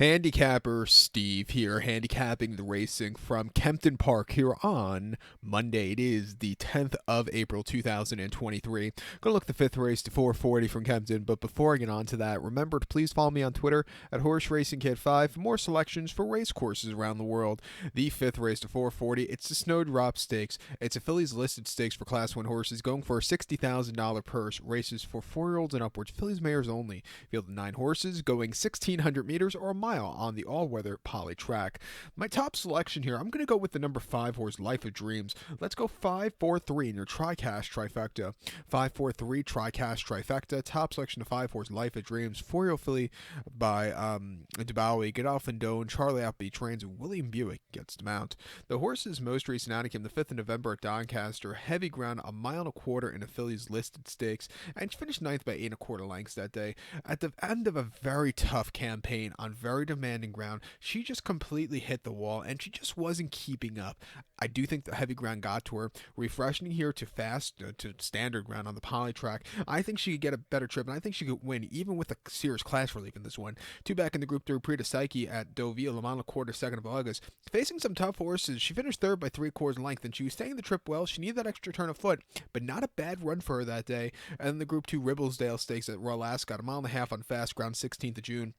Handicapper Steve here, handicapping the racing from Kempton Park here on Monday. It is the 10th of April 2023. Gonna look at the fifth race to 440 from Kempton, but before I get on to that, remember to please follow me on Twitter at Horse Racing Kid 5 for more selections for race courses around the world. The fifth race to 440, it's the Snowdrop Stakes. It's a fillies listed stakes for Class 1 horses going for a $60,000 purse. Races for 4-year-olds and upwards, fillies mares only. Field of 9 horses going 1,600 meters or a mile on the all-weather poly track. My top selection here, I'm going to go with the number 5 horse, Life of Dreams. Let's go 5-4-3 in your TriCash trifecta. 5-4-3 TriCash trifecta. Top selection of 5 horse, Life of Dreams. 4-year-old filly by DeBowie, Godolphin Doan, Charlie Appy trains, and William Buick gets to mount. The horse's most recent outing came the 5th of November at Doncaster. Heavy ground, a mile and a quarter in a filly's listed stakes, and she finished 9th by 8 1/4 lengths that day. At the end of a very tough campaign on very demanding ground, she just completely hit the wall and she just wasn't keeping up. I do think the heavy ground got to her. Refreshing here to to standard ground on the poly track, I think she could get a better trip, and I think she could win even with a serious class relief in this one. Two back in the Group 3 Prix de Psyche at Deauville, a mile and a quarter, 2nd of August. Facing some tough horses, she finished 3rd by 3/4 length, and she was staying the trip well. She needed that extra turn of foot, but not a bad run for her that day. And the Group 2 Ribblesdale Stakes at Royal Ascot, a mile and a half on fast ground, 16th of June.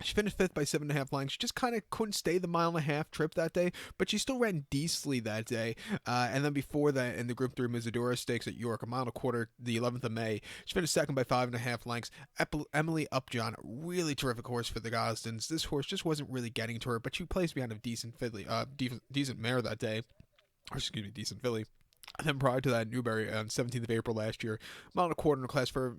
She finished 5th by 7.5 lengths. She just kind of couldn't stay the mile and a half trip that day, but she still ran decently that day. And then before that, in the Group 3 Misadora Stakes at York, a mile and a quarter, the 11th of May, she finished 2nd by 5.5 lengths. Emily Upjohn, really terrific horse for the Gosdens. This horse just wasn't really getting to her, but she placed behind a decent mare that day. Or excuse me, decent filly. And then prior to that, Newbury on 17th of April last year, mile and a quarter in a Class 4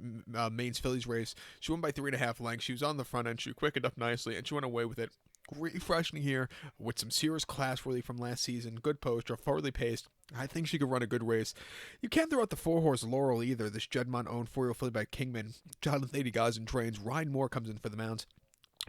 Maine's fillies race. She won by 3.5 lengths. She was on the front end. She quickened up nicely, and she went away with it. Refreshing here with some serious class relief from last season. Good poster, forwardly paced. I think she could run a good race. You can't throw out the 4-horse Laurel either. This Jedmont-owned 4-year-old filly by Kingman. Jonathan Lady Gosden trains. Ryan Moore comes in for the mount.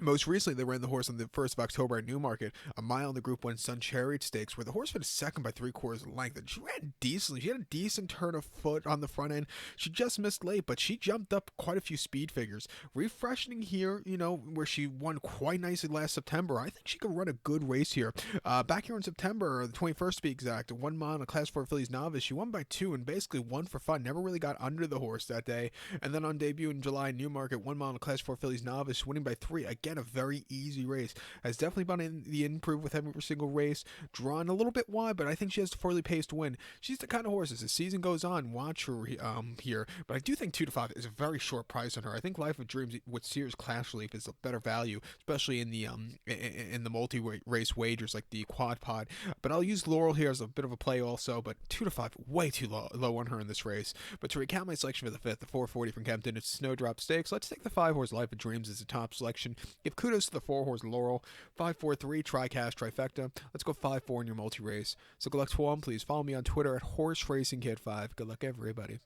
Most recently, they ran the horse on the 1st of October at Newmarket, a mile in the Group 1 Sun Chariot Stakes, where the horse finished 2nd by 3/4 length, and she ran decently. She had a decent turn of foot on the front end. She just missed late, but she jumped up quite a few speed figures. Refreshing here, where she won quite nicely last September. I think she could run a good race here. Back here in September, the 21st to be exact, 1 mile in a Class 4 fillies novice, she won by 2 and basically won for fun. Never really got under the horse that day. And then on debut in July, Newmarket, 1 mile in a Class 4 fillies novice, winning by 3. Again, a very easy race. Has definitely been in the improve with every single race. Drawn a little bit wide, but I think she has a fairly paced win. She's the kind of horse as the season goes on, watch her here. But I do think 2-5 is a very short price on her. I think Life of Dreams with serious class relief is a better value, especially in the multi-race wagers like the quad pod. But I'll use Laurel here as a bit of a play also, but 2-5 way too low on her in this race. But to recount my selection for the 5th, the 440 from Kempton, it's Snowdrop Stakes. Let's take the 5-horse Life of Dreams as a top selection. Give kudos to the 4-horse Laurel. 5-4-3 TriCash trifecta. Let's go 5-4 in your multi-race. So good luck to all. Please follow me on Twitter at Horse Racing Kid 5. Good luck, everybody.